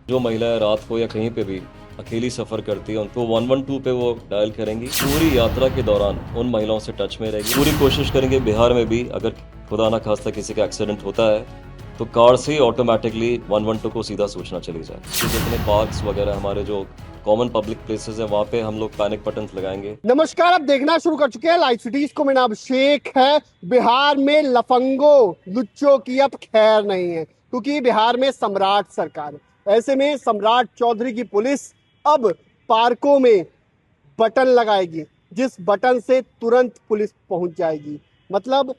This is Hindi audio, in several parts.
जो महिलाएं रात को या कहीं पे भी अकेली सफर करती है उनको 112 पे वो डायल करेंगी। पूरी यात्रा के दौरान उन महिलाओं से टच में रहेगी। पूरी कोशिश करेंगे बिहार में भी अगर खुदा ना खास्ता किसी का एक्सीडेंट होता है तो कार से ही ऑटोमेटिकली 112 को सीधा सूचना चली जाए। तो जितने पार्क्स वगैरह हमारे जो कॉमन पब्लिक प्लेसेस है वहाँ पे हम लोग पैनिक बटन लगाएंगे। नमस्कार, आप देखना शुरू कर चुके हैं लाइव सिटीज को। मेरा नाम अभिषेक है। बिहार में लफंगों लुच्चों की अब खैर नहीं है, क्योंकि बिहार में सम्राट सरकार है। ऐसे में सम्राट चौधरी की पुलिस अब पार्कों में बटन लगाएगी, जिस बटन से तुरंत पुलिस पहुंच जाएगी। मतलब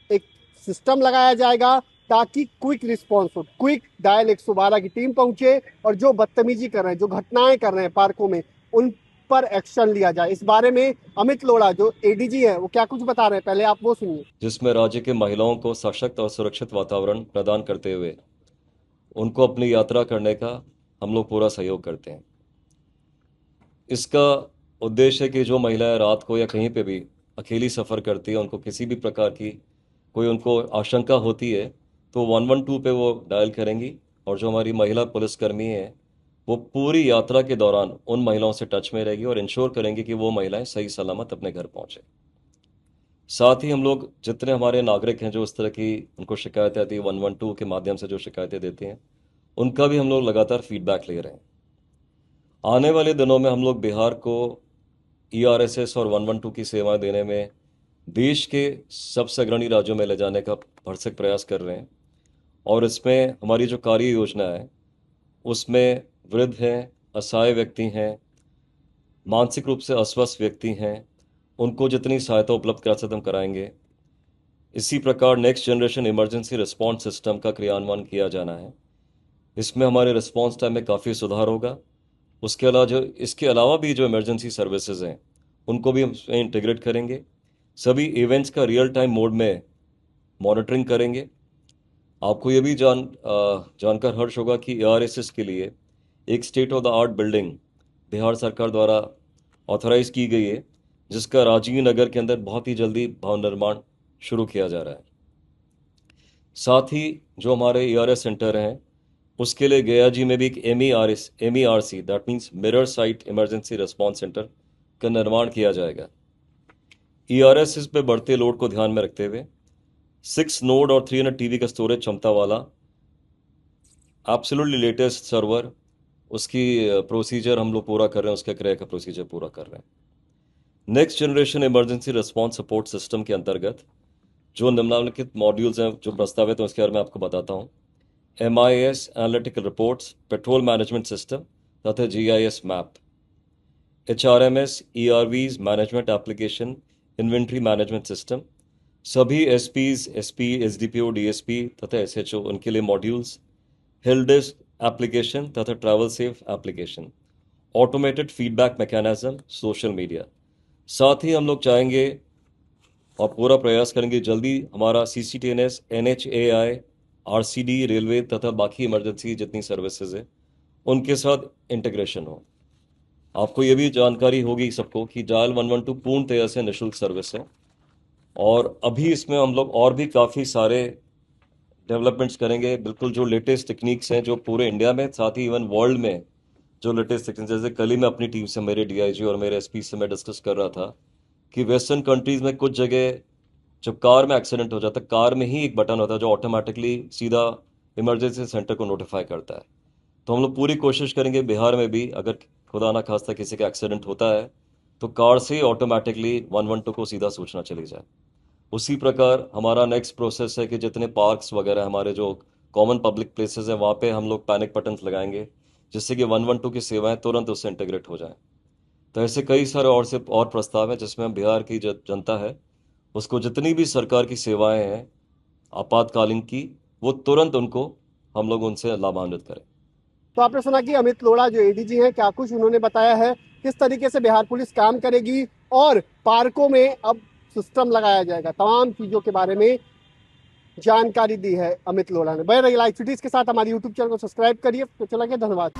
एक सिस्टम लगाया जाएगा ताकि क्विक रिस्पांस हो, क्विक डायल 112 की टीम पहुंचे और जो बदतमीजी कर रहे हैं, जो घटनाएं कर रहे हैं पार्कों में, उन पर एक्शन लिया जाए। इस बारे में अमित लोढ़ा जो एडीजी है वो क्या कुछ बता रहे हैं, पहले आप वो सुनिए। जिसमें राज्य के महिलाओं को सशक्त और सुरक्षित वातावरण प्रदान करते हुए उनको अपनी यात्रा करने का हम लोग पूरा सहयोग करते हैं। इसका उद्देश्य है कि जो महिलाएं रात को या कहीं पे भी अकेली सफ़र करती है उनको किसी भी प्रकार की कोई उनको आशंका होती है तो 112 पे वो डायल करेंगी और जो हमारी महिला पुलिसकर्मी हैं वो पूरी यात्रा के दौरान उन महिलाओं से टच में रहेगी और इंश्योर करेंगे कि वो महिलाएं सही सलामत अपने घर पहुंचे। साथ ही हम लोग जितने हमारे नागरिक हैं जो इस तरह की उनको शिकायतें आती है 112 के माध्यम से जो शिकायतें देते हैं उनका भी हम लोग लगातार फीडबैक ले रहे हैं। आने वाले दिनों में हम लोग बिहार को ERSS और 112 की सेवाएं देने में देश के सबसे अग्रणी राज्यों में ले जाने का भरसक प्रयास कर रहे हैं। और इसमें हमारी जो कार्य योजना है उसमें वृद्ध हैं, असहाय व्यक्ति हैं, मानसिक रूप से अस्वस्थ व्यक्ति हैं, उनको जितनी सहायता उपलब्ध करा सकते हम कराएंगे। इसी प्रकार next generation emergency response system का क्रियान्वयन किया जाना है। इसमें हमारे रिस्पॉन्स टाइम में काफ़ी सुधार होगा। उसके अलावा इसके अलावा भी जो इमरजेंसी सर्विसेज हैं उनको भी हम इसमें इंटीग्रेट करेंगे। सभी इवेंट्स का रियल टाइम मोड में मॉनिटरिंग करेंगे। आपको ये भी जानकर हर्ष होगा कि ARSS के लिए एक state of the art building Bihar सरकार द्वारा ऑथराइज की गई है, जिसका राजीव नगर के अंदर बहुत ही जल्दी भवन निर्माण शुरू किया जा रहा है। साथ ही जो हमारे ARS सेंटर हैं उसके लिए गया जी में भी एक MERC that means mirror site emergency response centre का निर्माण किया जाएगा। ERS पे बढ़ते लोड को ध्यान में रखते हुए 6 नोड और 300 TB का स्टोरेज क्षमता वाला एब्सोल्युटली लेटेस्ट सर्वर, उसकी प्रोसीजर हम लोग पूरा कर रहे हैं, उसके क्रय का प्रोसीजर पूरा कर रहे हैं। Next generation emergency response support system के अंतर्गत जो निम्नलिखित मॉड्यूल्स हैं जो प्रस्तावित हैं उसके बारे में आपको बताता हूँ। MIS analytical reports, petrol management system तथा GIS map, HRMS ERVs management application, inventory management system, सभी SPs, SP, SDPO, DSP तथा SHO उनके लिए मॉड्यूल्स, हेल्प डेस्क एप्लीकेशन तथा travel safe application, automated feedback mechanism, social media. साथ ही हम लोग चाहेंगे और पूरा प्रयास करेंगे जल्दी हमारा CCTNS, NHAI, RCD, रेलवे तथा बाकी इमरजेंसी जितनी सर्विसेज है उनके साथ इंटीग्रेशन हो। आपको ये भी जानकारी होगी सबको कि डायल 112 पूर्णतया से निःशुल्क सर्विस है और अभी इसमें हम लोग और भी काफ़ी सारे डेवलपमेंट्स करेंगे। बिल्कुल जो लेटेस्ट टेक्निक्स हैं जो पूरे इंडिया में साथ ही इवन वर्ल्ड में जो लेटेस्ट टेक्निक्स, जैसे कल ही मैं अपनी टीम से मेरे DIG और मेरे SP से मैं डिस्कस कर रहा था कि वेस्टर्न कंट्रीज़ में कुछ जगह जब कार में एक्सीडेंट हो जाता है कार में ही एक बटन होता है जो ऑटोमेटिकली सीधा इमरजेंसी सेंटर को नोटिफाई करता है। तो हम लोग पूरी कोशिश करेंगे बिहार में भी अगर खुदा ना खास्ता किसी का एक्सीडेंट होता है तो कार से ही ऑटोमेटिकली 112 को सीधा सूचना चली जाए। उसी प्रकार हमारा नेक्स्ट प्रोसेस है कि जितने पार्क्स वगैरह हमारे जो कॉमन पब्लिक प्लेसेस हैं वहाँ पे हम लोग पैनिक बटन्स लगाएंगे जिससे कि 112 की सेवाएं तुरंत उससे इंटीग्रेट हो जाएं। तो ऐसे कई सारे और प्रस्ताव हैं जिसमें हम बिहार की जनता है उसको जितनी भी सरकार की सेवाएं हैं आपातकालीन की वो तुरंत उनको हम लोग उनसे लाभान्वित करें। तो आपने सुना कि अमित लोढ़ा जो एडीजी हैं क्या कुछ उन्होंने बताया है, किस तरीके से बिहार पुलिस काम करेगी और पार्कों में अब सिस्टम लगाया जाएगा, तमाम चीजों के बारे में जानकारी दी है अमित लोढ़ा ने। बने रहिए लाइव सिटीज के साथ, हमारी यूट्यूब चैनल को सब्सक्राइब करिए। तो चला गया, धन्यवाद।